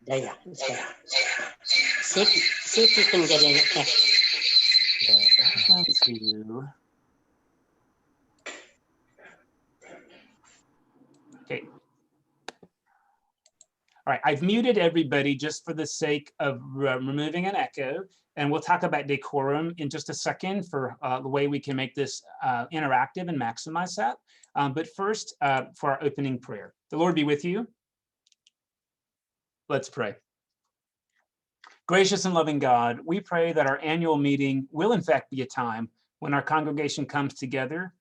Yeah, it's better. See if you can get in. Yeah, I'm going to. Okay. All right, I've muted everybody just for the sake of removing an echo, and we'll talk about decorum in just a second for the way we can make this interactive and maximize that. But first, for our opening prayer. The Lord be with you. Let's pray. Gracious and loving God, we pray that our annual meeting will in fact be a time when our congregation comes together,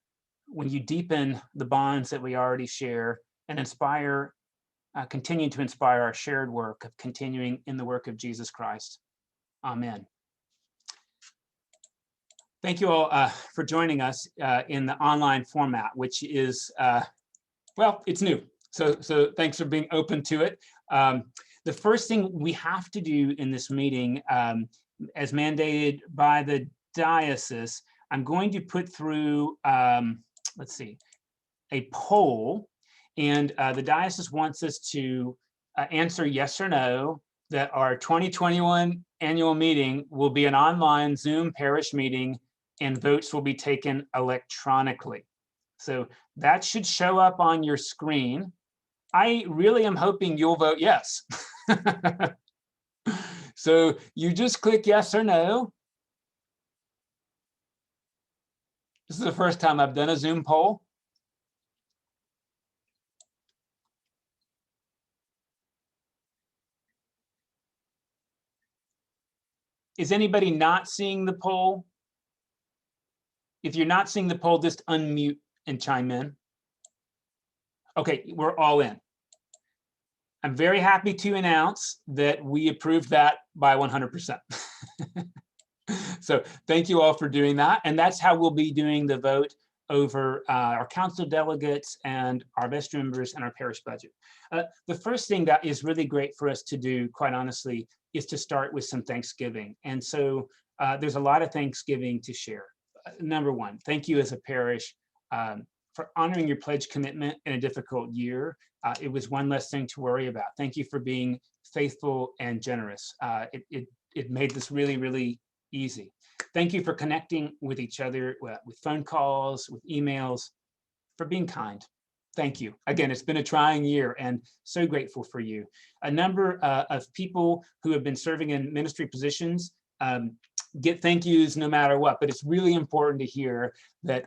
when you deepen the bonds that we already share and inspire continue to inspire our shared work of continuing in the work of Jesus Christ. Amen. Thank you all for joining us in the online format, which is, well, it's new. So thanks for being open to it. The first thing we have to do in this meeting, as mandated by the diocese, I'm going to put through, let's see, a poll. And the diocese wants us to answer yes or no that our 2021 annual meeting will be an online Zoom parish meeting and votes will be taken electronically. So that should show up on your screen. I really am hoping you'll vote yes. So you just click yes or no. This is the first time I've done a Zoom poll. Is anybody not seeing the poll? If you're not seeing the poll, just unmute and chime in. Okay, we're all in. I'm very happy to announce that we approved that by 100%. So thank you all for doing that. And that's how we'll be doing the vote over our council delegates and our vestry members and our parish budget. The first thing that is really great for us to do, quite honestly, is to start with some Thanksgiving. And so there's a lot of Thanksgiving to share. Number one, thank you as a parish for honoring your pledge commitment in a difficult year. It was one less thing to worry about. Thank you for being faithful and generous. It made this really, really easy. Thank you for connecting with each other with phone calls, with emails, for being kind. Thank you. Again, it's been a trying year and so grateful for you. A number of people who have been serving in ministry positions get thank yous no matter what, but it's really important to hear that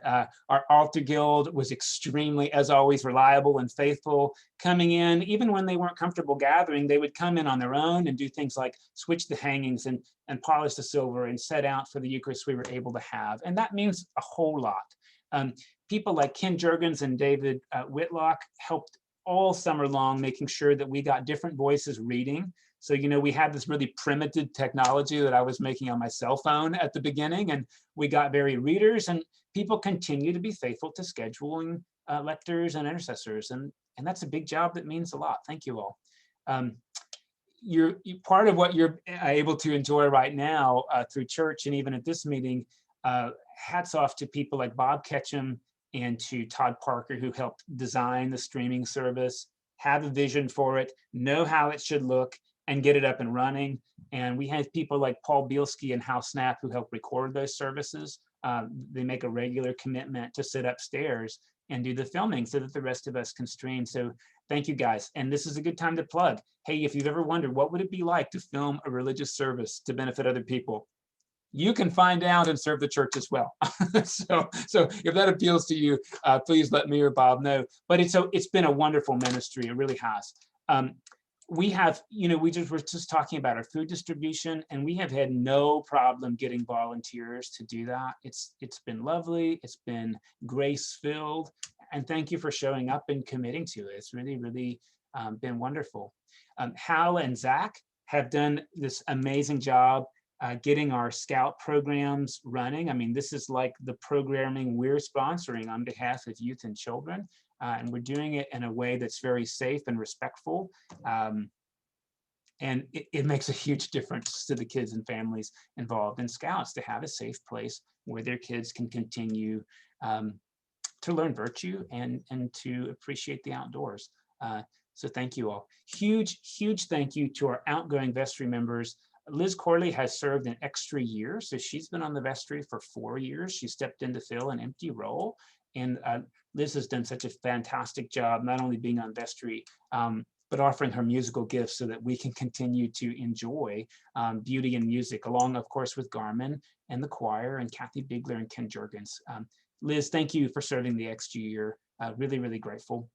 our altar guild was extremely, as always, reliable and faithful, coming in. Even when they weren't comfortable gathering, they would come in on their own and do things like switch the hangings and polish the silver and set out for the Eucharist we were able to have. And that means a whole lot. People like Ken Jurgens and David Whitlock helped all summer long, making sure that we got different voices reading. So, you know, we had this really primitive technology that I was making on my cell phone at the beginning, and we got varied readers, and people continue to be faithful to scheduling lectors and intercessors. And that's a big job that means a lot. Thank you all. You're part of what you're able to enjoy right now through church and even at this meeting. Hats off to people like Bob Ketchum and to Todd Parker, who helped design the streaming service, have a vision for it, know how it should look, and get it up and running. And we have people like Paul Bielski and Hal Snap who help record those services. They make a regular commitment to sit upstairs and do the filming so that the rest of us can stream. So thank you guys. And this is a good time to plug. Hey, if you've ever wondered what would it be like to film a religious service to benefit other people, you can find out and serve the church as well. so if that appeals to you, please let me or Bob know. But it's been a wonderful ministry. It really has. We have, you know, we're just talking about our food distribution, and we have had no problem getting volunteers to do that. It's been lovely. It's been grace-filled, and thank you for showing up and committing to it. It's really, really been wonderful. Hal and Zach have done this amazing job getting our Scout programs running. I mean, this is like the programming we're sponsoring on behalf of youth and children. And we're doing it in a way that's very safe and respectful. And it makes a huge difference to the kids and families involved in Scouts to have a safe place where their kids can continue to learn virtue and to appreciate the outdoors. So thank you all. Huge thank you to our outgoing vestry members. Liz Corley has served an extra year, so she's been on the vestry for 4 years. She stepped in to fill an empty role, and Liz has done such a fantastic job, not only being on vestry, but offering her musical gifts so that we can continue to enjoy beauty and music, along, of course, with Garmin and the choir and Kathy Bigler and Ken Jurgens. Liz, thank you for serving the extra year. Really grateful.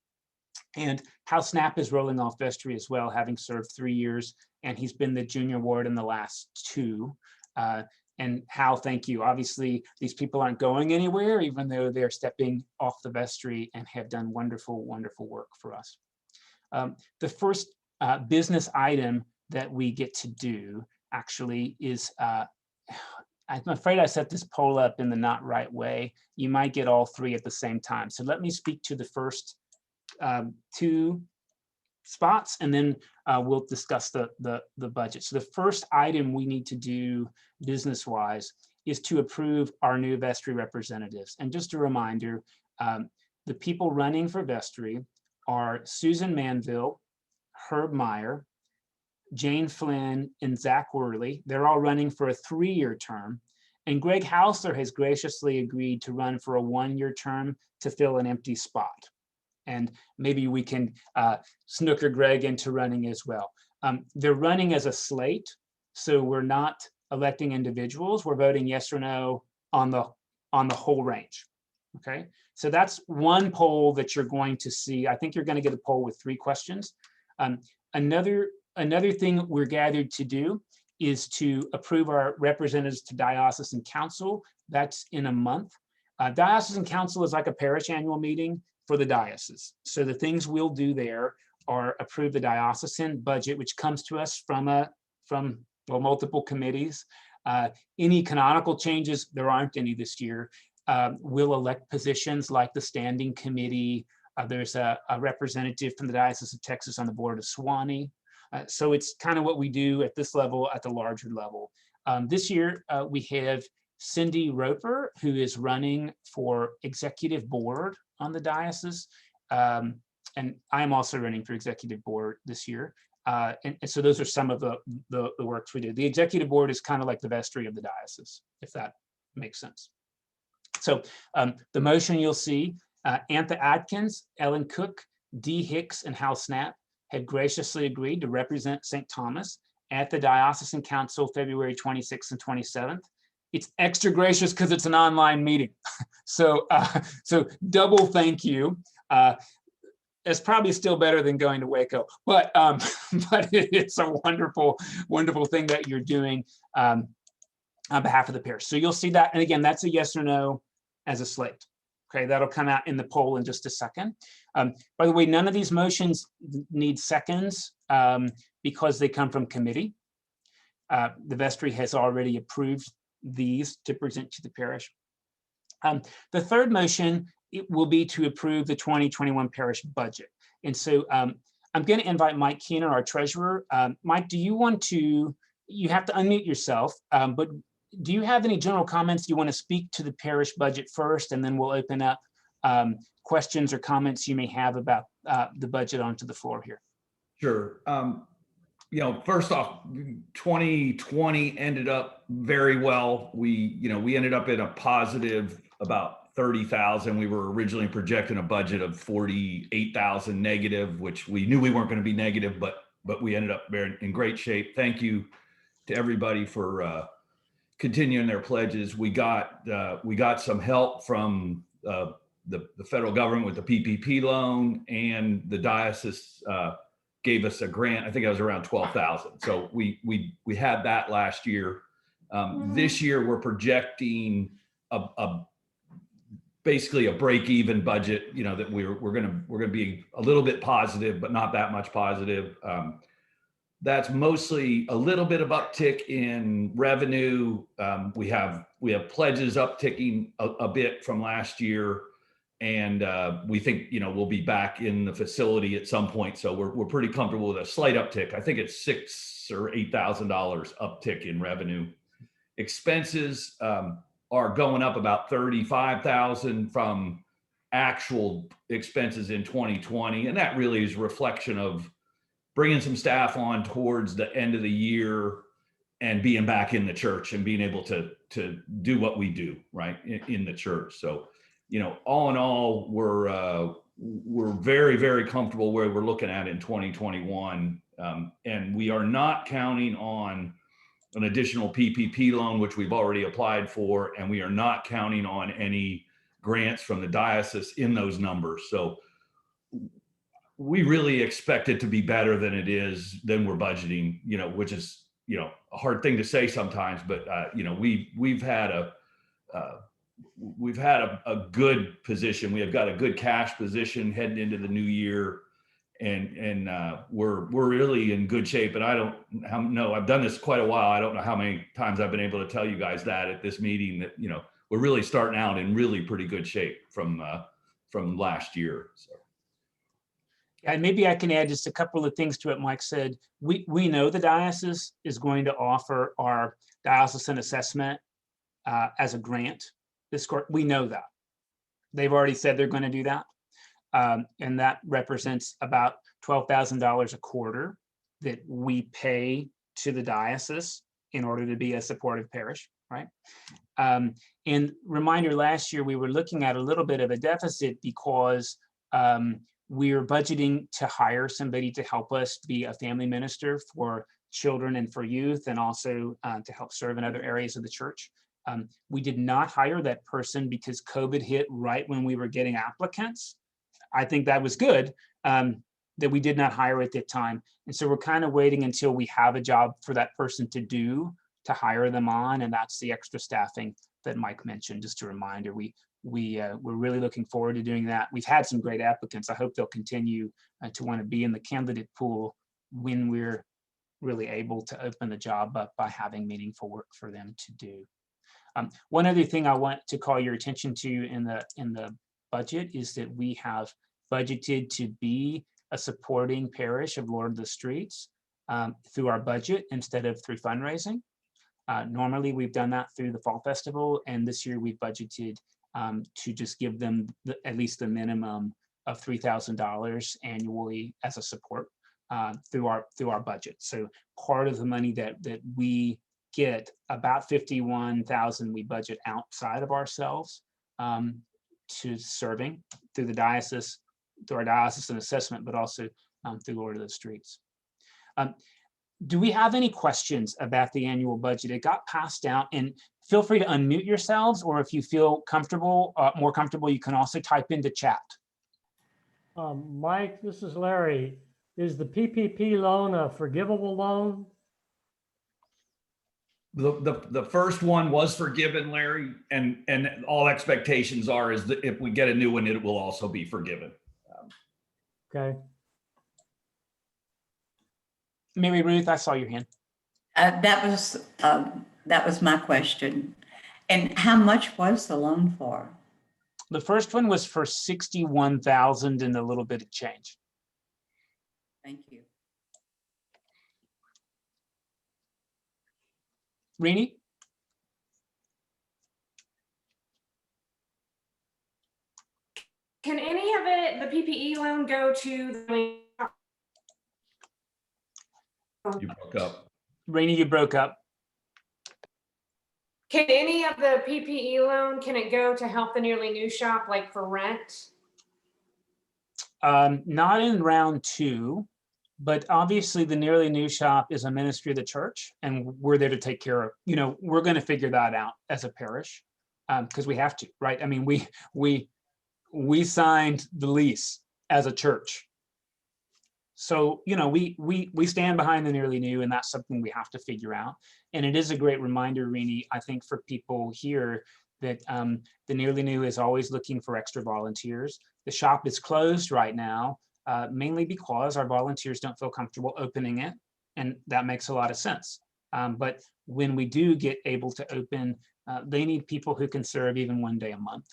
And Hal Snap is rolling off vestry as well, having served 3 years, and he's been the junior ward in the last 2. And Hal, thank you. Obviously, these people aren't going anywhere, even though they're stepping off the vestry and have done wonderful work for us. The first business item that we get to do actually is, I'm afraid I set this poll up in the not right way. You might get all 3 at the same time. So let me speak to the first 2 spots, and then we'll discuss the budget. So the first item we need to do business-wise is to approve our new vestry representatives. And just a reminder, the people running for vestry are Susan Manville, Herb Meyer, Jane Flynn, and Zach Worley. They're all running for a 3-year term. And Greg Hausler has graciously agreed to run for a 1-year term to fill an empty spot. And maybe we can snooker Greg into running as well. They're running as a slate, so we're not electing individuals. We're voting yes or no on the whole range. Okay, so that's one poll that you're going to see. I think you're going to get a poll with 3 questions. Another thing we're gathered to do is to approve our representatives to diocesan council. That's in a month. Diocesan council is like a parish annual meeting for the diocese. So the things we'll do there are approve the diocesan budget, which comes to us from multiple committees. Any canonical changes, there aren't any this year. We'll elect positions like the standing committee. There's a representative from the Diocese of Texas on the board of Suwannee. So it's kind of what we do at this level, at the larger level. This year, we have Cindy Roper, who is running for executive board on the diocese. And I'm also running for executive board this year. And so those are some of the works we do. The executive board is kind of like the vestry of the diocese, if that makes sense. So the motion you'll see, Antha Adkins, Ellen Cook, Dee Hicks, and Hal Snap have graciously agreed to represent St. Thomas at the Diocesan Council February 26th and 27th. It's extra gracious because it's an online meeting. So double thank you. It's probably still better than going to Waco, but it's a wonderful thing that you're doing on behalf of the parish. So you'll see that, and again, that's a yes or no as a slate. Okay, that'll come out in the poll in just a second. By the way, none of these motions need seconds because they come from committee. The vestry has already approved these to present to the parish. The third motion, it will be to approve the 2021 parish budget. And so I'm going to invite Mike Keener, our treasurer. Mike, do you want to, you have to unmute yourself, but do you have any general comments? Do you want to speak to the parish budget first, and then we'll open up questions or comments you may have about the budget onto the floor here? Sure. First off, 2020 ended up very well. We ended up in a positive about 30,000. We were originally projecting a budget of 48,000 negative, which we knew we weren't going to be negative, but we ended up in great shape. Thank you to everybody for continuing their pledges. We got some help from the federal government with the PPP loan, and the diocese gave us a grant. I think it was around 12,000. So we had that last year. This year we're projecting basically a break-even budget. That we're gonna be a little bit positive, but not that much positive. That's mostly a little bit of uptick in revenue. We have pledges upticking a bit from last year, and we think we'll be back in the facility at some point. So we're pretty comfortable with a slight uptick. I think it's $6,000 or $8,000 uptick in revenue. Expenses are going up about 35,000 from actual expenses in 2020. And that really is a reflection of bringing some staff on towards the end of the year and being back in the church and being able to do what we do, right, in the church. So, all in all, we're very, very comfortable where we're looking at in 2021. And we are not counting on an additional PPP loan, which we've already applied for, and we are not counting on any grants from the diocese in those numbers. So we really expect it to be better than it is, than we're budgeting, which is, a hard thing to say sometimes, but we've had a good position. We have got a good cash position heading into the new year, and we're really in good shape. And I don't know, I've done this quite a while. I don't know how many times I've been able to tell you guys that at this meeting that, we're really starting out in really pretty good shape from last year. So. And maybe I can add just a couple of things to what Mike said. We know the diocese is going to offer our diocesan assessment as a grant this court. We know that. They've already said they're going to do that. And that represents about $12,000 a quarter that we pay to the diocese in order to be a supportive parish, right? And reminder, last year we were looking at a little bit of a deficit because we're budgeting to hire somebody to help us be a family minister for children and for youth, and also to help serve in other areas of the church. We did not hire that person because COVID hit right when we were getting applicants. I think that was good that we did not hire at that time. And so we're kind of waiting until we have a job for that person to do, to hire them on. And that's the extra staffing that Mike mentioned. Just a reminder, we're really looking forward to doing that. We've had some great applicants. I hope they'll continue to want to be in the candidate pool when we're really able to open the job up by having meaningful work for them to do. One other thing I want to call your attention to in the budget is that we have budgeted to be a supporting parish of Lord of the Streets through our budget instead of through fundraising. Normally we've done that through the Fall Festival, and this year we've budgeted to just give them at least the minimum of $3,000 annually as a support through our budget. So part of the money that we get, about $51,000 we budget outside of ourselves to serving through the diocese, through our diocesan assessment, but also through Lord of the Streets. Do we have any questions about the annual budget? It got passed out, and feel free to unmute yourselves, or if you feel comfortable, more comfortable, you can also type into chat. Mike, this is Larry. Is the PPP loan a forgivable loan? The first one was forgiven, Larry, and all expectations are is that if we get a new one, it will also be forgiven. Okay. Mary Ruth, I saw your hand. That was my question. And how much was the loan for? The first one was for $61,000 and a little bit of change. Thank you. Rini? Can any of it, the PPE loan, go to the... You broke up. Rini, you broke up. Can any of the PPE loan, can it go to help the Nearly New Shop, like for rent? Not in round 2, but obviously the Nearly New Shop is a ministry of the church, and we're there to take care of, we're going to figure that out as a parish because we have to, right? I mean, we signed the lease as a church. So, we stand behind the Nearly New, and that's something we have to figure out. And it is a great reminder, Rini, I think, for people here that the Nearly New is always looking for extra volunteers. The shop is closed right now, mainly because our volunteers don't feel comfortable opening it. And that makes a lot of sense. But when we do get able to open, they need people who can serve even one day a month.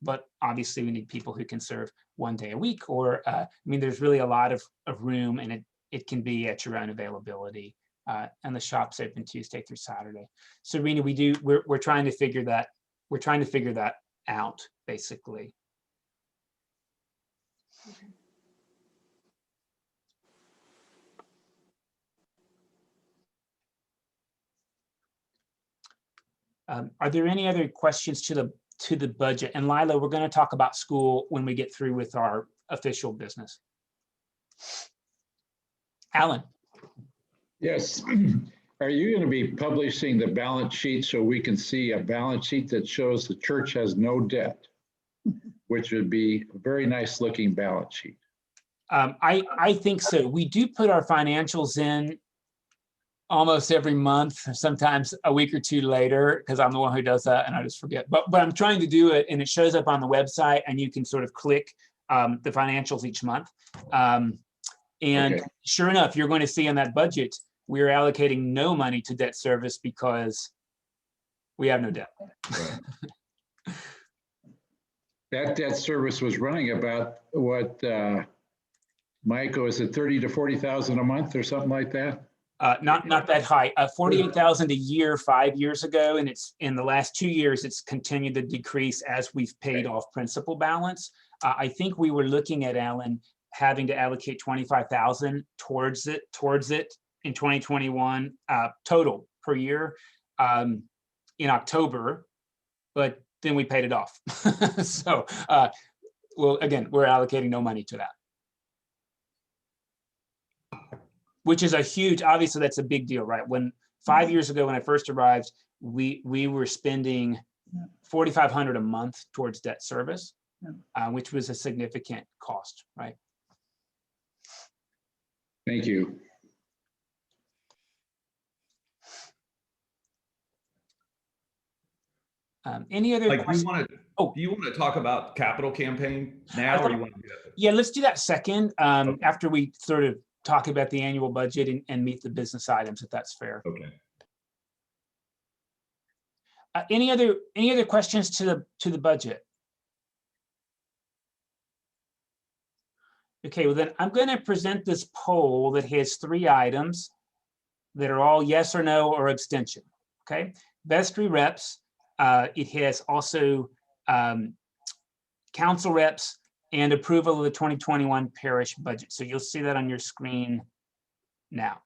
But obviously we need people who can serve one day a week, or, there's really a lot of room, and it can be at your own availability. And the shop's open Tuesday through Saturday. So Rena, we're trying to figure that out, basically. Are there any other questions to the budget? And Lila, we're going to talk about school when we get through with our official business. Alan. Yes. Are you going to be publishing the balance sheet so we can see a balance sheet that shows the church has no debt, which would be a very nice looking balance sheet? I think so. We do put our financials in almost every month, sometimes a week or two later, because I'm the one who does that and I just forget. But I'm trying to do it, and it shows up on the website, and you can sort of click the financials each month. And Okay. Sure enough, you're going to see in that budget, we're allocating no money to debt service because we have no debt. Right. That debt service was running about what, Mike, was it 30 to 40,000 a month or something like that? Not that high. 48,000 a year 5 years ago, and it's in the last 2 years it's continued to decrease as we've paid off principal balance. I think we were looking at, Alan, having to allocate 25,000 towards it in 2021 total per year in October, but then we paid it off. So, well, again, we're allocating no money to that. Which is a huge, obviously that's a big deal, right? When 5 years ago, when I first arrived, we were spending $4,500 a month towards debt service, which was a significant cost, right? Thank you. Any other Like, do questions? you want to talk about capital campaign now, or you want to do that? Yeah, let's do that second, after we sort of talk about the annual budget and meet the business items, if that's fair. Okay. Any other questions to the budget? Okay, well then I'm going to present this poll that has 3 items that are all yes or no or abstention. Okay, vestry reps. It has also council reps and approval of the 2021 parish budget. So you'll see that on your screen now.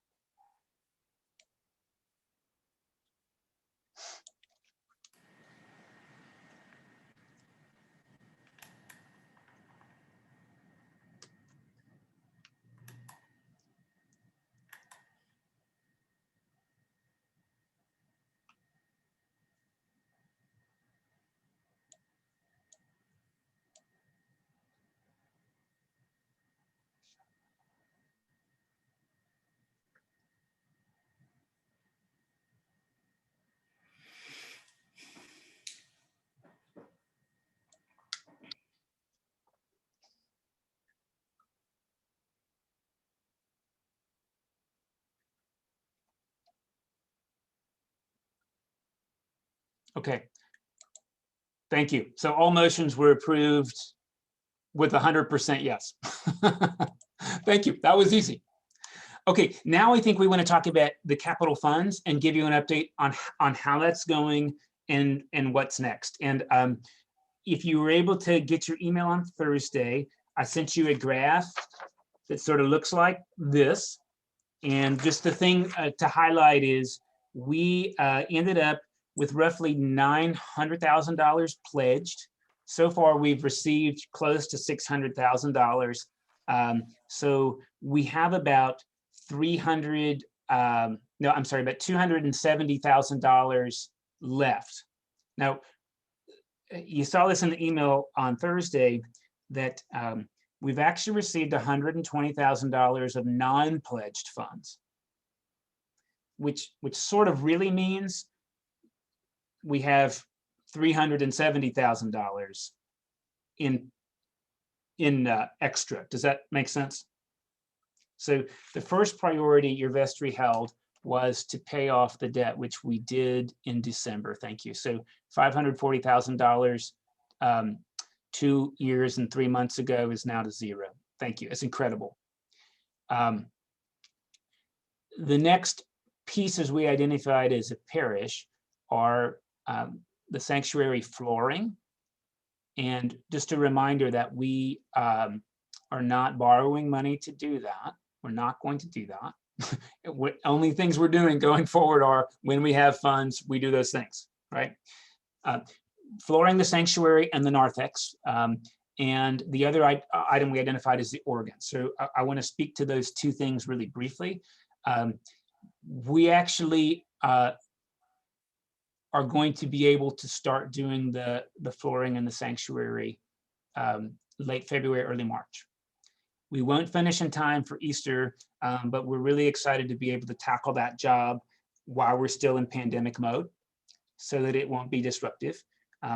Okay. Thank you. So all motions were approved with 100% yes. Thank you. That was easy. Okay, now I think we want to talk about the capital funds and give you an update on how that's going and what's next. And if you were able to get your email on Thursday, I sent you a graph that sort of looks like this. And just the thing to highlight is we ended up with roughly $900,000 pledged. So far, we've received close to $600,000. So we have about about $270,000 left. Now, you saw this in the email on Thursday that we've actually received $120,000 of non-pledged funds, which sort of really means we have $370,000 in extra. Does that make sense? So the first priority your vestry held was to pay off the debt, which we did in December. Thank you. So $540,000 2 years and 3 months ago is now to zero. Thank you. It's incredible. The next pieces we identified as a parish are the sanctuary flooring. And just a reminder that we are not borrowing money to do that. We're not going to do that. Only things we're doing going forward are when we have funds, we do those things, right? Flooring the sanctuary and the narthex. And the other item we identified is the organ. So I want to speak to those two things really briefly. We actually are going to be able to start doing the flooring in the sanctuary late February, early March. We won't finish in time for Easter, but we're really excited to be able to tackle that job while we're still in pandemic mode so that it won't be disruptive.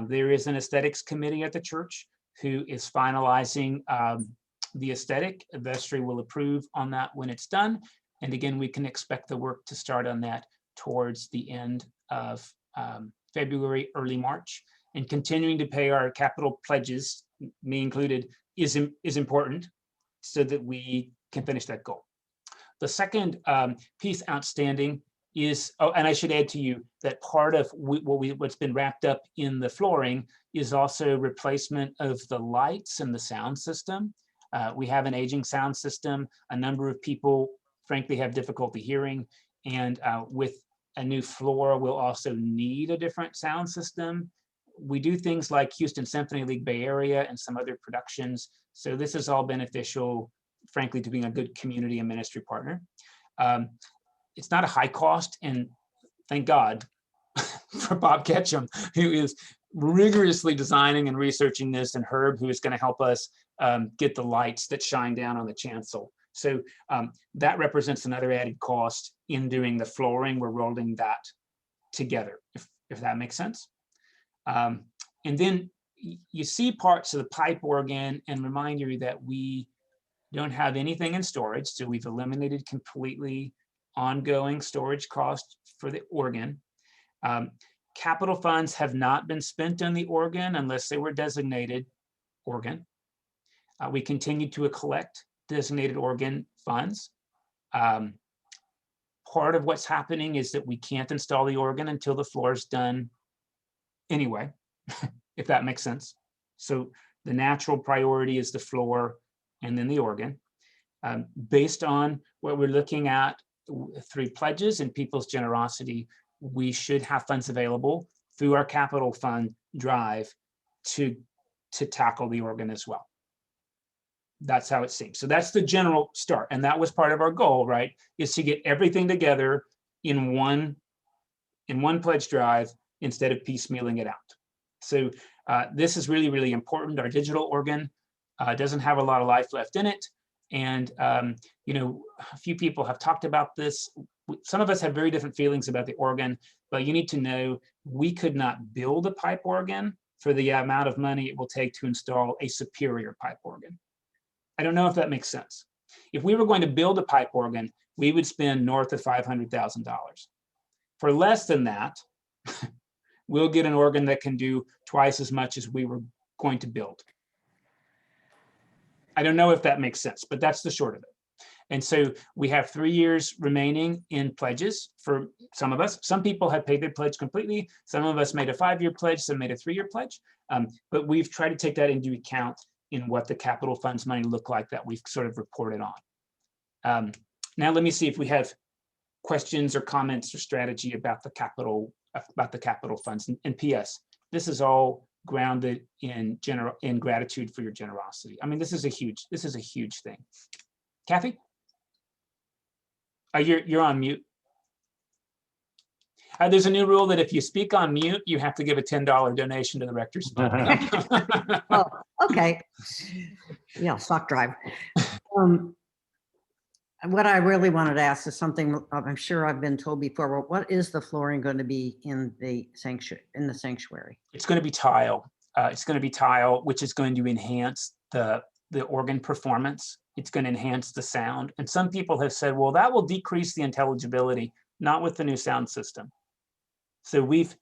There is an aesthetics committee at the church who is finalizing the aesthetic. The vestry will approve on that when it's done. And again, we can expect the work to start on that towards the end of February, early March. And continuing to pay our capital pledges, me included, is important so that we can finish that goal. The second piece outstanding is, oh, and I should add to you that part of what's been wrapped up in the flooring is also replacement of the lights and the sound system. We have an aging sound system. A number of people, frankly, have difficulty hearing, and with a new floor, we'll also need a different sound system. We do things like Houston Symphony League Bay Area and some other productions. So this is all beneficial, frankly, to being a good community and ministry partner. It's not a high cost, and thank God for Bob Ketchum, who is rigorously designing and researching this, and Herb, who is going to help us get the lights that shine down on the chancel. So that represents another added cost in doing the flooring. We're rolling that together, if that makes sense. And then you see parts of the pipe organ, and remind you that we don't have anything in storage. So we've eliminated completely ongoing storage costs for the organ. Capital funds have not been spent on the organ unless they were designated organ. We continue to collect designated organ funds. Part of what's happening is that we can't install the organ until the floor is done anyway, if that makes sense. So the natural priority is the floor and then the organ. Based on what we're looking at, 3 pledges and people's generosity, we should have funds available through our capital fund drive to tackle the organ as well. That's how it seems. So that's the general start. And that was part of our goal, right? Is to get everything together in one pledge drive instead of piecemealing it out. So this is really, really important. Our digital organ doesn't have a lot of life left in it. And, you know, a few people have talked about this. Some of us have very different feelings about the organ, but you need to know we could not build a pipe organ for the amount of money it will take to install a superior pipe organ. I don't know if that makes sense. If we were going to build a pipe organ, we would spend north of $500,000. For less than that, we'll get an organ that can do twice as much as we were going to build. I don't know if that makes sense, but that's the short of it. And so we have 3 years remaining in pledges for some of us. Some people have paid their pledge completely. Some of us made a 5-year pledge, some made a 3-year pledge. But we've tried to take that into account in what the capital funds money look like that we've sort of reported on. Now let me see if we have questions or comments or strategy about the capital funds. And P.S. This is all grounded in gratitude for your generosity. I mean, this is a huge thing. Kathy? You're on mute. There's a new rule that if you speak on mute, you have to give a $10 donation to the rector's fund. Oh, okay. Yeah, sock drive. What I really wanted to ask is something I'm sure I've been told before. What is the flooring going to be in the sanctuary? It's going to be tile. It's going to be tile, which is going to enhance the organ performance. It's going to enhance the sound. And some people have said, well, that will decrease the intelligibility, not with the new sound system. So we've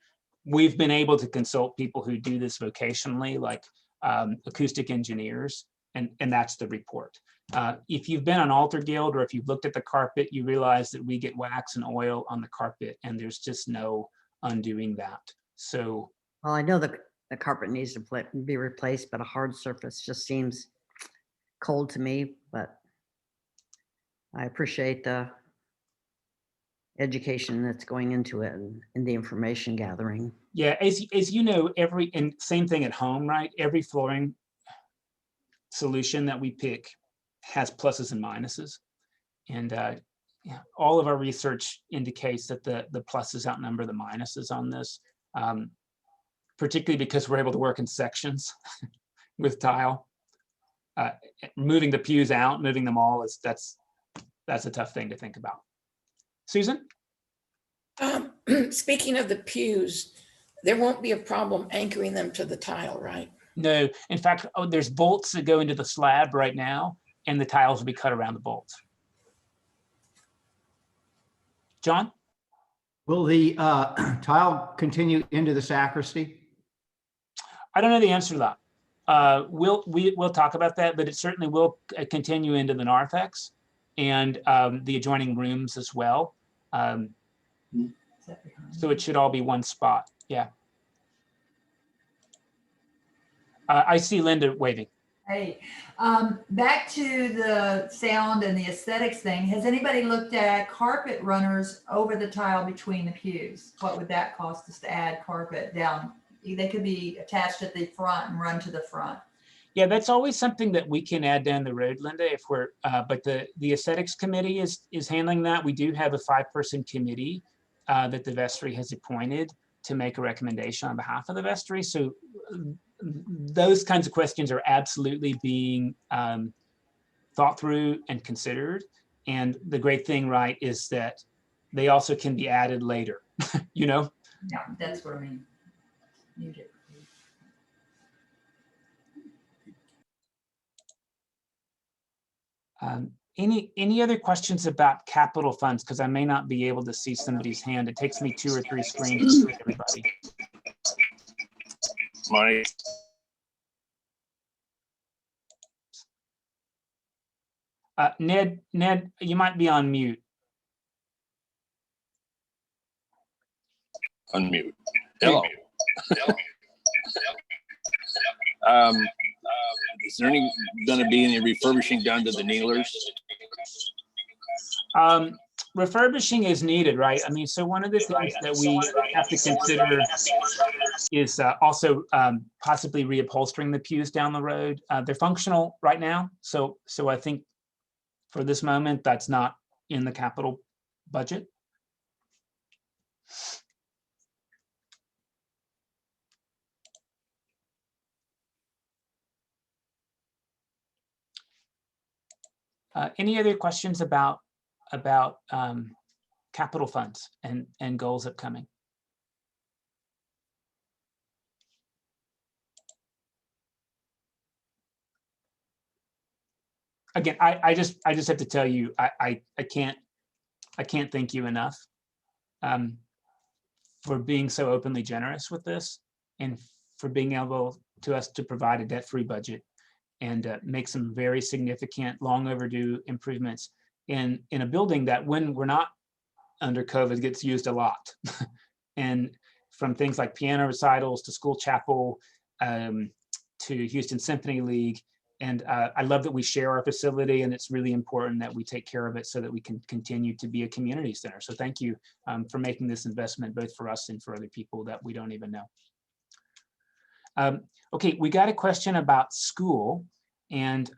been able to consult people who do this vocationally, like acoustic engineers, and that's the report. If you've been on Altar Guild or if you've looked at the carpet, you realize that we get wax and oil on the carpet, and there's just no undoing that. So, well, I know the carpet needs to be replaced, but a hard surface just seems cold to me, but I appreciate the education that's going into it and the information gathering. Yeah, as you know, and same thing at home, right? Every flooring solution that we pick has pluses and minuses. And yeah, all of our research indicates that the pluses outnumber the minuses on this, particularly because we're able to work in sections with tile. Moving the pews out, moving them all, that's a tough thing to think about. Susan? Speaking of the pews, there won't be a problem anchoring them to the tile, right? No, in fact, there's bolts that go into the slab right now, and the tiles will be cut around the bolts. John? Will the tile continue into the sacristy? I don't know the answer to that. We'll talk about that, but it certainly will continue into the narthex and the adjoining rooms as well. So it should all be one spot. Yeah. I see Linda waving. Hey, back to the sound and the aesthetics thing. Has anybody looked at carpet runners over the tile between the pews? What would that cost us to add carpet down? They could be attached at the front and run to the front. Yeah, that's always something that we can add down the road, Linda, if we're, but the aesthetics committee is handling that. We do have a 5-person committee that the vestry has appointed to make a recommendation on behalf of the vestry. So those kinds of questions are absolutely being thought through and considered. And the great thing, right, is that they also can be added later, you know? Yeah, that's what I mean. You get. Any other questions about capital funds? Because I may not be able to see somebody's hand. It takes me 2 or 3 screens to see everybody. Mike. Ned, you might be on mute. Unmute. Hello. Is there going to be any refurbishing done to the kneelers? Refurbishing is needed, right? I mean, so one of the things that we have to consider is also possibly reupholstering the pews down the road. They're functional right now, so I think for this moment that's not in the capital budget. Any other questions about capital funds and goals upcoming? Again, I just have to tell you, I can't thank you enough for being so openly generous with this and for being able to provide a debt-free budget and make some very significant, long overdue improvements in a building that, when we're not under COVID, gets used a lot. And from things like piano recitals to school chapel to Houston Symphony League. And I love that we share our facility, and it's really important that we take care of it so that we can continue to be a community center. So thank you for making this investment, both for us and for other people that we don't even know. Okay, we got a question about school, and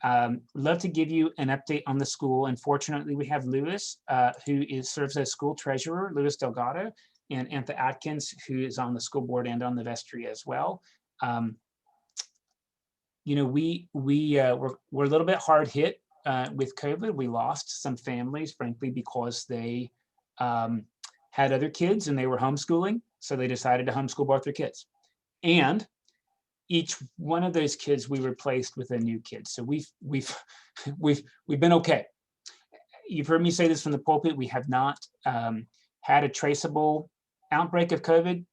love to give you an update on the school. Unfortunately, we have Lewis, who serves as school treasurer, Lewis Delgado, and Antha Atkins, who is on the school board and on the vestry as well. You know, we're a little bit hard hit with COVID. We lost some families, frankly, because they had other kids and they were homeschooling, so they decided to homeschool both their kids. And each one of those kids we replaced with a new kid. So we've been okay. You've heard me say this from the pulpit. We have not had a traceable outbreak of COVID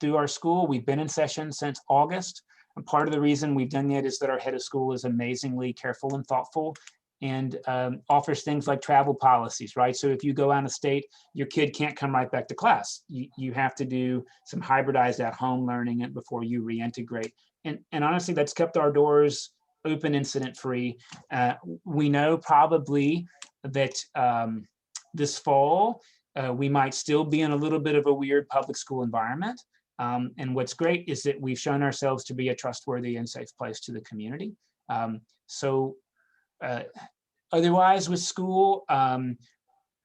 through our school. We've been in session since August. And part of the reason we've done that is that our head of school is amazingly careful and thoughtful and offers things like travel policies, right? So if you go out of state, your kid can't come right back to class. You have to do some hybridized at-home learning before you reintegrate. And honestly, that's kept our doors open, incident-free. We know probably that this fall, we might still be in a little bit of a weird public school environment. And what's great is that we've shown ourselves to be a trustworthy and safe place to the community. Otherwise with school,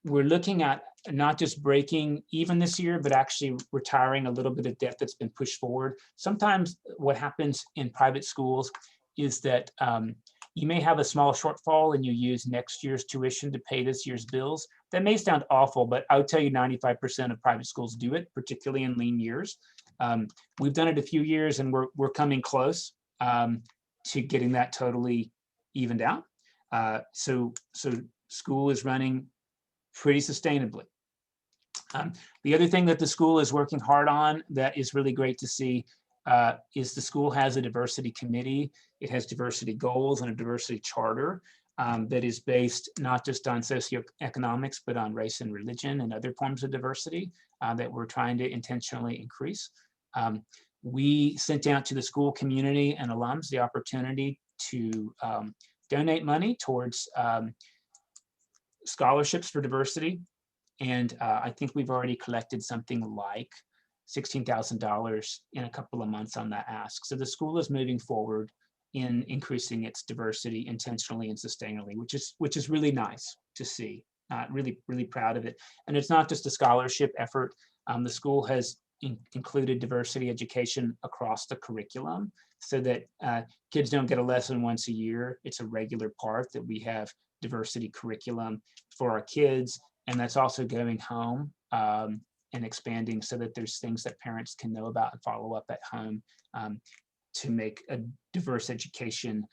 we're looking at not just breaking even this year, but actually retiring a little bit of debt that's been pushed forward. Sometimes what happens in private schools is that you may have a small shortfall and you use next year's tuition to pay this year's bills. That may sound awful, but I would tell you 95% of private schools do it, particularly in lean years. We've done it a few years and we're coming close to getting that totally evened out. So school is running pretty sustainably. The other thing that the school is working hard on that is really great to see is the school has a diversity committee. It has diversity goals and a diversity charter that is based not just on socioeconomics, but on race and religion and other forms of diversity that we're trying to intentionally increase. We sent out to the school community and alums the opportunity to donate money towards scholarships for diversity. And I think we've already collected something like $16,000 in a couple of months on that ask. So the school is moving forward in increasing its diversity intentionally and sustainably, which is really nice to see. Really proud of it. And it's not just a scholarship effort. The school has included diversity education across the curriculum so that kids don't get a lesson once a year. It's a regular part that we have diversity curriculum for our kids. And that's also going home and expanding so that there's things that parents can know about and follow up at home to make a diverse education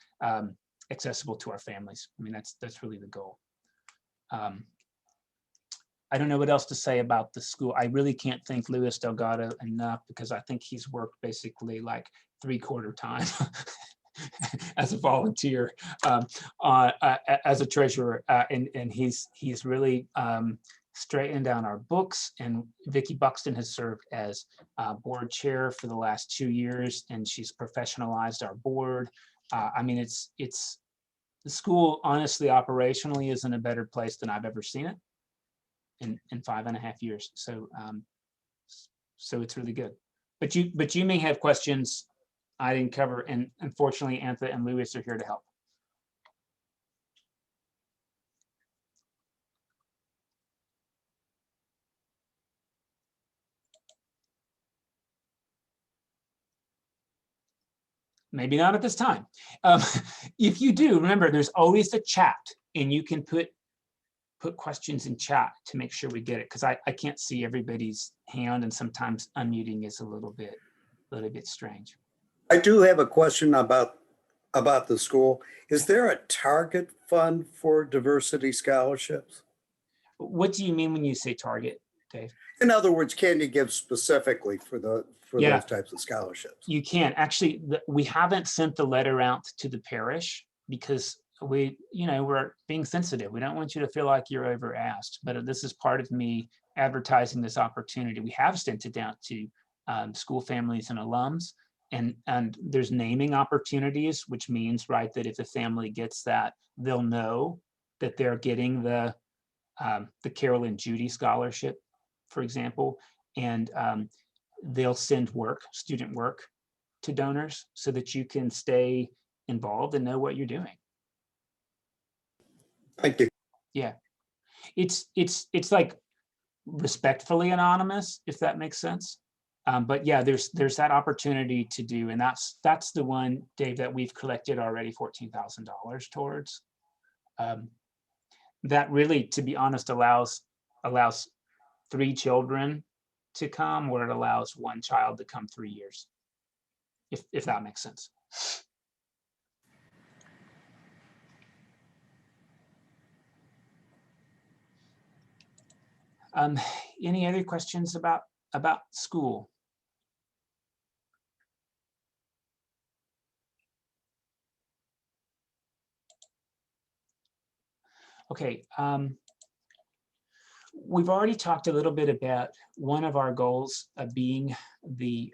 accessible to our families. I mean, that's really the goal. I don't know what else to say about the school. I really can't thank Luis Delgado enough because I think he's worked basically like 3/4 time as a volunteer, as a treasurer, and he's really straightened down our books. And Vicki Buxton has served as board chair for the last 2 years, and she's professionalized our board. I mean, it's the school, honestly, operationally is in a better place than I've ever seen it in 5.5 years. So it's really good. But you may have questions I didn't cover, and unfortunately, Antha and Luis are here to help. Maybe not at this time. If you do, remember, there's always the chat, and you can put questions in chat to make sure we get it, because I can't see everybody's hand, and sometimes unmuting is a little bit strange. I do have a question about the school. Is there a target fund for diversity scholarships? What do you mean when you say target, Dave? In other words, can you give specifically for those types of scholarships? You can. Actually, we haven't sent the letter out to the parish because we're being sensitive. We don't want you to feel like you're over asked, but this is part of me advertising this opportunity. We have sent it out to school families and alums, and there's naming opportunities, which means, right, that if a family gets that, they'll know that they're getting the Carol and Judy scholarship, for example, and they'll send student work to donors so that you can stay involved and know what you're doing. Thank you. Yeah, it's like respectfully anonymous, if that makes sense. But yeah, there's that opportunity to do, and that's the one, Dave, that we've collected already $14,000 towards. That really, to be honest, allows 3 children to come, or it allows 1 child to come 3 years, if that makes sense. Any other questions about school? Okay, we've already talked a little bit about one of our goals of being the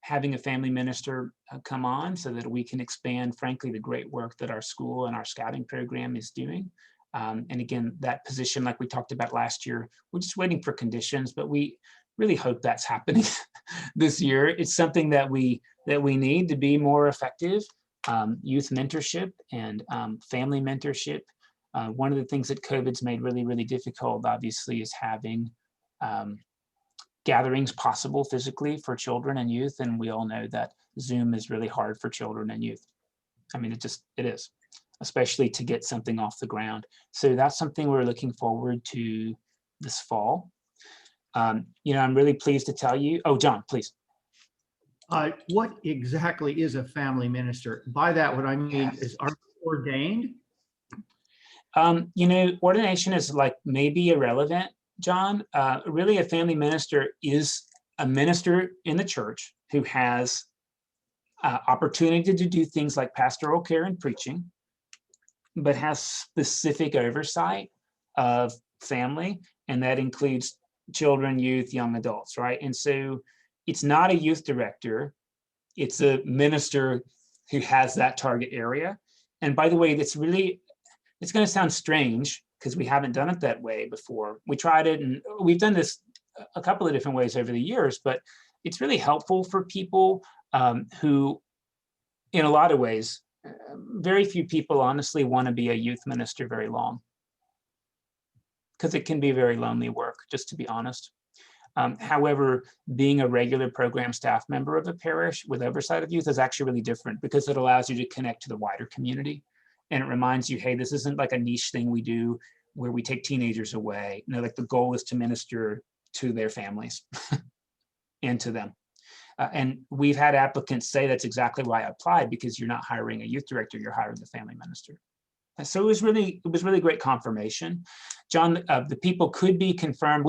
having a family minister come on so that we can expand, frankly, the great work that our school and our scouting program is doing. And again, that position, like we talked about last year, we're just waiting for conditions, but we really hope that's happening this year. It's something that we need to be more effective. Youth mentorship and family mentorship. One of the things that COVID's made really, really difficult, obviously, is having gatherings possible physically for children and youth. And we all know that Zoom is really hard for children and youth. I mean, it is, especially to get something off the ground. So that's something we're looking forward to this fall. I'm really pleased to tell you. Oh, John, please. What exactly is a family minister? By that, what I mean is, are they ordained? Ordination is like maybe irrelevant, John. Really, a family minister is a minister in the church who has opportunity to do things like pastoral care and preaching, but has specific oversight of family, and that includes children, youth, young adults, right? And so it's not a youth director, it's a minister who has that target area. And by the way, it's going to sound strange because we haven't done it that way before. We tried it, and we've done this a couple of different ways over the years, but it's really helpful for people who, in a lot of ways, very few people honestly want to be a youth minister very long, because it can be very lonely work, just to be honest. However, being a regular program staff member of a parish with oversight of youth is actually really different, because it allows you to connect to the wider community. And it reminds you, hey, this isn't like a niche thing we do where we take teenagers away. Like the goal is to minister to their families and to them. And we've had applicants say that's exactly why I applied, because you're not hiring a youth director, you're hiring a family minister. So it was really great confirmation. John, the people could be confirmed.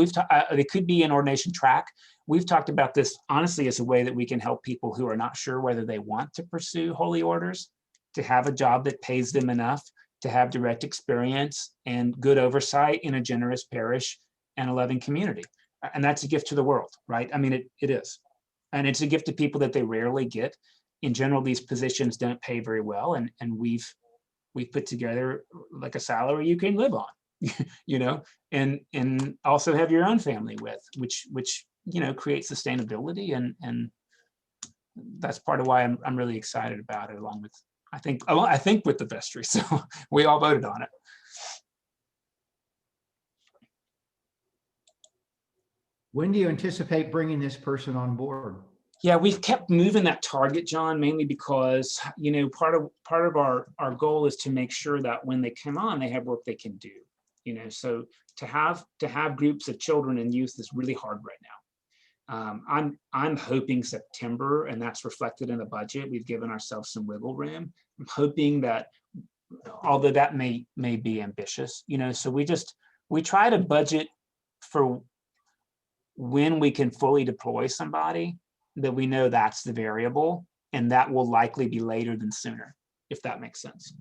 They could be an ordination track. We've talked about this honestly as a way that we can help people who are not sure whether they want to pursue holy orders, to have a job that pays them enough to have direct experience and good oversight in a generous parish and a loving community. And that's a gift to the world, right? I mean, it is. And it's a gift to people that they rarely get. In general, these positions don't pay very well. And we've put together like a salary you can live on, and also have your own family with, which creates sustainability. And that's part of why I'm really excited about it, along with, I think with the vestry. So we all voted on it. When do you anticipate bringing this person on board? Yeah, we've kept moving that target, John, mainly because, part of our goal is to make sure that when they come on, they have work they can do. So to have groups of children and youth is really hard right now. I'm hoping September, and that's reflected in the budget. We've given ourselves some wiggle room. I'm hoping that, although that may be ambitious, so we try to budget for when we can fully deploy somebody, that we know that's the variable, and that will likely be later than sooner, if that makes sense.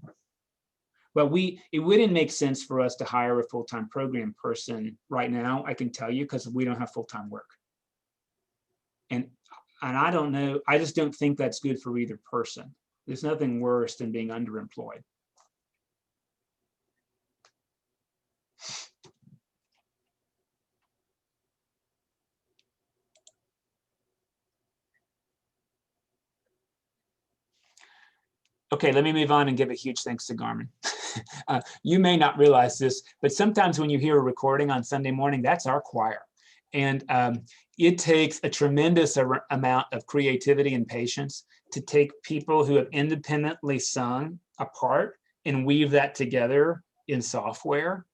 But it wouldn't make sense for us to hire a full-time program person right now, I can tell you, because we don't have full-time work. And I don't know, I just don't think that's good for either person. There's nothing worse than being underemployed. Okay, let me move on and give a huge thanks to Garmin. You may not realize this, but sometimes when you hear a recording on Sunday morning, that's our choir. And it takes a tremendous amount of creativity and patience to take people who have independently sung apart and weave that together in software.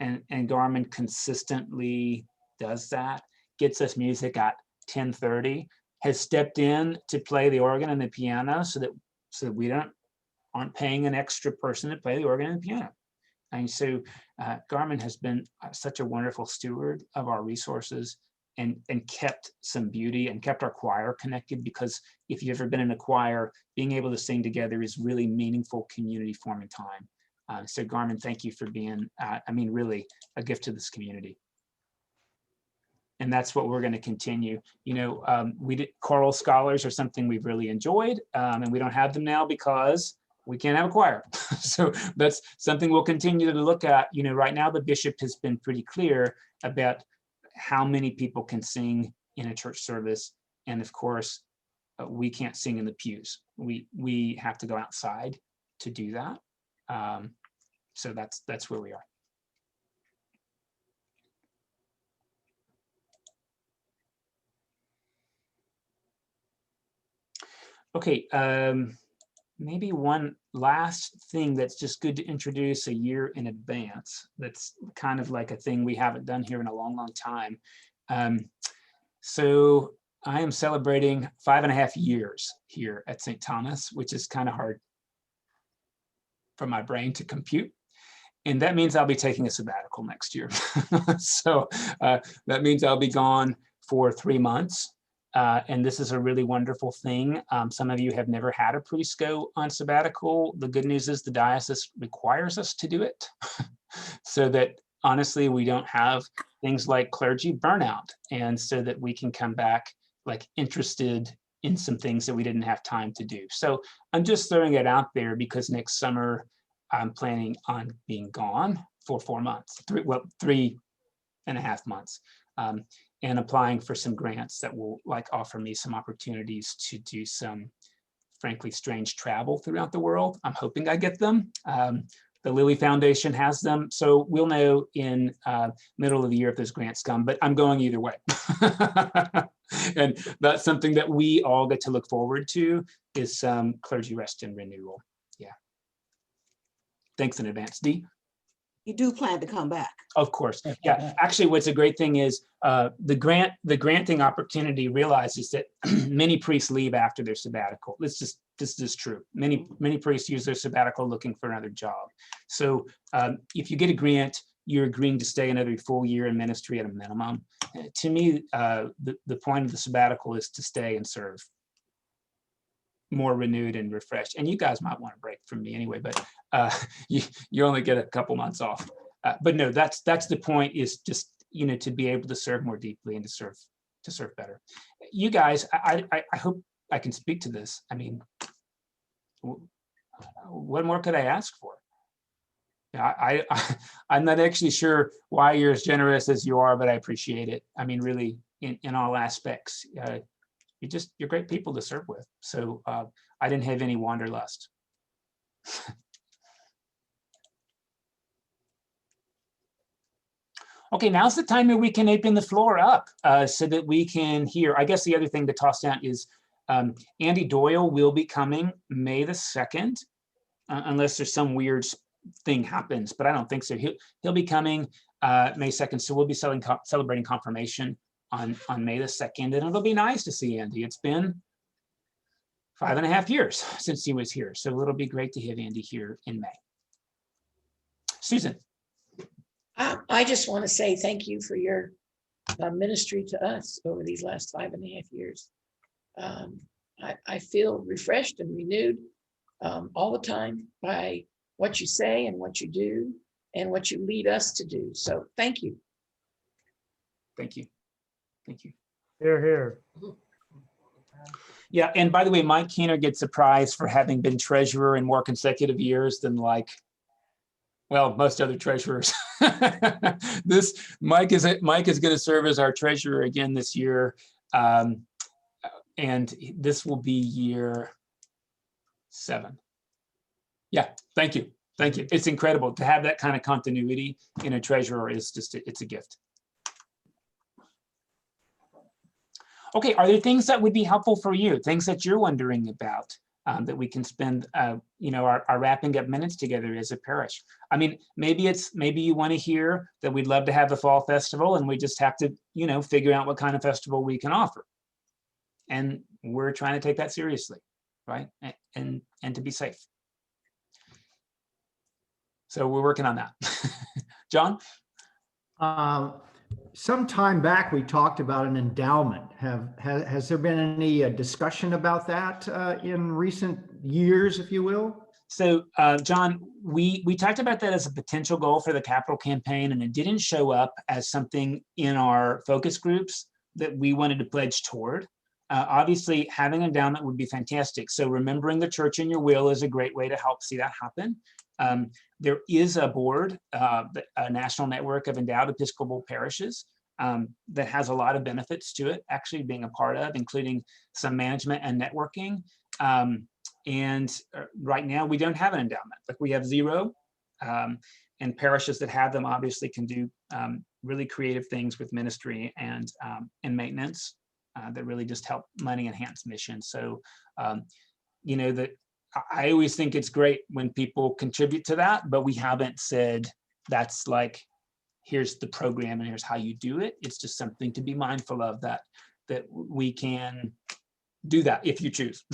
And Garmin consistently does that, gets us music at 10:30, has stepped in to play the organ and the piano so that we aren't paying an extra person to play the organ and the piano. And so Garmin has been such a wonderful steward of our resources and kept some beauty and kept our choir connected, because if you've ever been in a choir, being able to sing together is really meaningful community forming time. So Garmin, thank you for being, really a gift to this community. And that's what we're going to continue. We did choral scholars are something we've really enjoyed, and we don't have them now because we can't have a choir. So that's something we'll continue to look at. Right now the bishop has been pretty clear about how many people can sing in a church service. And of course, we can't sing in the pews. We have to go outside to do that. So that's where we are. Okay, maybe one last thing that's just good to introduce a year in advance. That's kind of like a thing we haven't done here in a long, long time. So I am celebrating 5.5 years here at St. Thomas, which is kind of hard for my brain to compute. And that means I'll be taking a sabbatical next year. So that means I'll be gone for 3 months. And this is a really wonderful thing. Some of you have never had a priest go on sabbatical. The good news is the diocese requires us to do it so that honestly, we don't have things like clergy burnout, and so that we can come back like interested in some things that we didn't have time to do. So I'm just throwing it out there because next summer I'm planning on being gone for 4 months, 3.5 months. And applying for some grants that will offer me some opportunities to do some frankly strange travel throughout the world. I'm hoping I get them. The Lilly Foundation has them. So we'll know in middle of the year if those grants come, but I'm going either way. And that's something that we all get to look forward to, is some clergy rest and renewal. Yeah. Thanks in advance, Dee. You do plan to come back? Of course. Yeah. Actually, what's a great thing is the granting opportunity realizes that many priests leave after their sabbatical. This is true. Many priests use their sabbatical looking for another job. So if you get a grant, you're agreeing to stay another full year in ministry at a minimum. To me, the point of the sabbatical is to stay and serve more renewed and refreshed. And you guys might want a break from me anyway, but you only get a couple months off. But no, that's the point, is just, to be able to serve more deeply and to serve better. You guys, I hope I can speak to this. I mean, what more could I ask for? I'm not actually sure why you're as generous as you are, but I appreciate it. I mean, really, in all aspects. You're great people to serve with. So I didn't have any wanderlust. Okay, now's the time where we can open the floor up so that we can hear. I guess the other thing to toss down is Andy Doyle will be coming May the 2nd, unless there's some weird thing happens, but I don't think so. He'll be coming May 2nd. So we'll be celebrating confirmation on May the 2nd, and it'll be nice to see Andy. It's been 5.5 years since he was here, so it'll be great to have Andy here in May. Susan. I just want to say thank you for your ministry to us over these last 5.5 years. I feel refreshed and renewed all the time by what you say and what you do and what you lead us to do. So thank you. Thank you. Thank you. Hear, hear. Yeah, and by the way, Mike Keener gets a prize for having been treasurer in more consecutive years than most other treasurers. Mike is going to serve as our treasurer again this year, and this will be year 7. Yeah, thank you. It's incredible to have that kind of continuity in a treasurer. It's a gift. Okay, are there things that would be helpful for you? Things that you're wondering about that we can spend, our wrapping up minutes together as a parish? I mean, maybe you want to hear that we'd love to have a fall festival, and we just have to, figure out what kind of festival we can offer. And we're trying to take that seriously, right? And to be safe. So we're working on that. John? Some time back, we talked about an endowment. Has there been any discussion about that in recent years, if you will? So, John, we talked about that as a potential goal for the capital campaign, and it didn't show up as something in our focus groups that we wanted to pledge toward. Obviously, having an endowment would be fantastic. So remembering the church in your will is a great way to help see that happen. There is a board, a national network of endowed Episcopal parishes that has a lot of benefits to it, actually being a part of, including some management and networking. And right now we don't have an endowment, like we have 0. And parishes that have them obviously can do really creative things with ministry and maintenance that really just help money enhance mission. So, you know, that I always think it's great when people contribute to that, but we haven't said that's like, here's the program and here's how you do it. It's just something to be mindful of, that we can do that if you choose.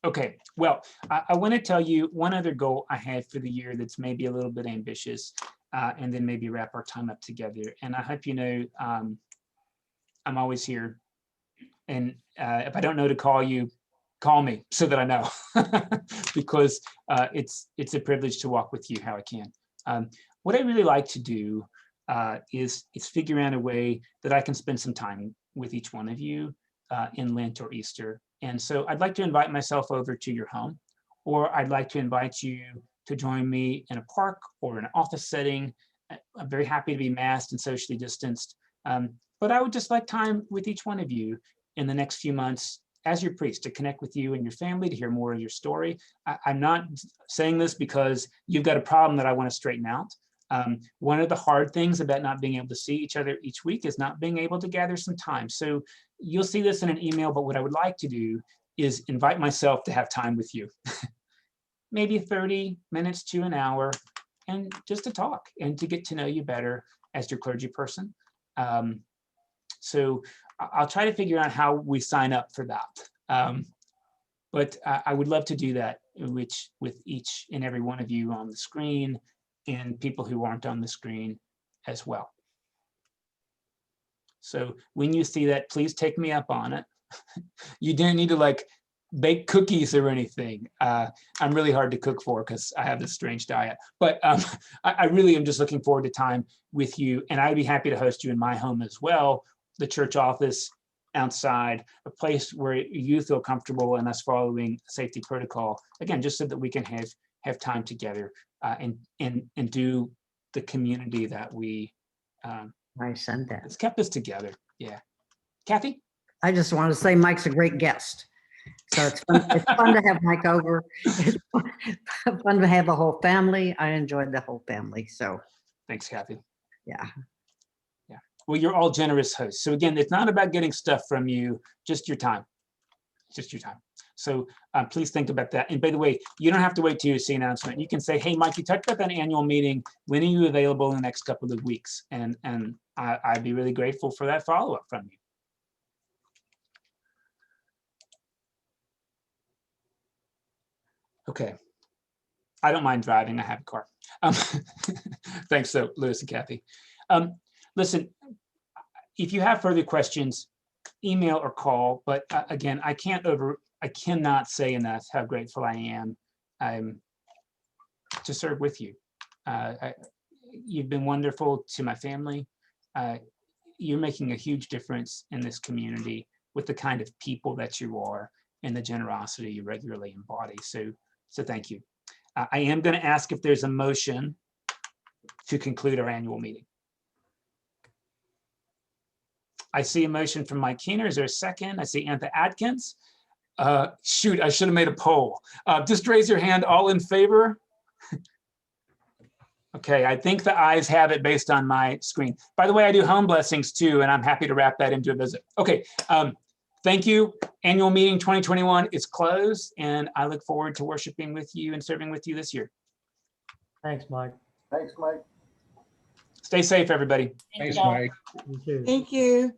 Okay, well, I want to tell you one other goal I have for the year that's maybe a little bit ambitious, and then maybe wrap our time up together. And I hope you know I'm always here. And if I don't know to call you, call me so that I know, because it's a privilege to walk with you how I can. What I really like to do is figure out a way that I can spend some time with each one of you in Lent or Easter. And so I'd like to invite myself over to your home, or I'd like to invite you to join me in a park or an office setting. I'm very happy to be masked and socially distanced. But I would just like time with each one of you in the next few months as your priest, to connect with you and your family, to hear more of your story. I'm not saying this because you've got a problem that I want to straighten out. One of the hard things about not being able to see each other each week is not being able to gather some time. So you'll see this in an email, but what I would like to do is invite myself to have time with you. Maybe 30 minutes to an hour, and just to talk and to get to know you better as your clergy person. So I'll try to figure out how we sign up for that. But I would love to do that, which with each and every one of you on the screen, and people who aren't on the screen as well. So when you see that, please take me up on it. You don't need to like bake cookies or anything. I'm really hard to cook for because I have this strange diet, but I really am just looking forward to time with you, and I'd be happy to host you in my home as well, the church office, outside, a place where you feel comfortable and us following safety protocol, again, just so that we can have time together and do the community that we I sent that. it's kept us together. Yeah. Kathy? I just want to say Mike's a great guest. So it's fun to have Mike over. It's fun to have the whole family. I enjoyed the whole family. So Thanks, Kathy. yeah. Yeah. Well, you're all generous hosts. So again, it's not about getting stuff from you, just your time. Just your time. So please think about that. And by the way, you don't have to wait till you see an announcement. You can say, hey, Mike, you talked about that annual meeting. When are you available in the next couple of weeks? And I'd be really grateful for that follow-up from you. Okay. I don't mind driving. I have a car. Thanks, so Lewis and Kathy. Listen, if you have further questions, email or call. But again, I cannot say enough how grateful I am to serve with you. You've been wonderful to my family. You're making a huge difference in this community with the kind of people that you are and the generosity you regularly embody. So thank you. I am going to ask if there's a motion to conclude our annual meeting. I see a motion from Mike Keener. Is there a second? I see Antha Adkins. Shoot, I should have made a poll. Just raise your hand, all in favor. Okay, I think the ayes have it based on my screen. By the way, I do home blessings too, and I'm happy to wrap that into a visit. Okay, thank you. Annual meeting 2021 is closed, and I look forward to worshiping with you and serving with you this year. Thanks, Mike. Thanks, Mike. Stay safe, everybody. Thanks, Mike. You too. Thank you.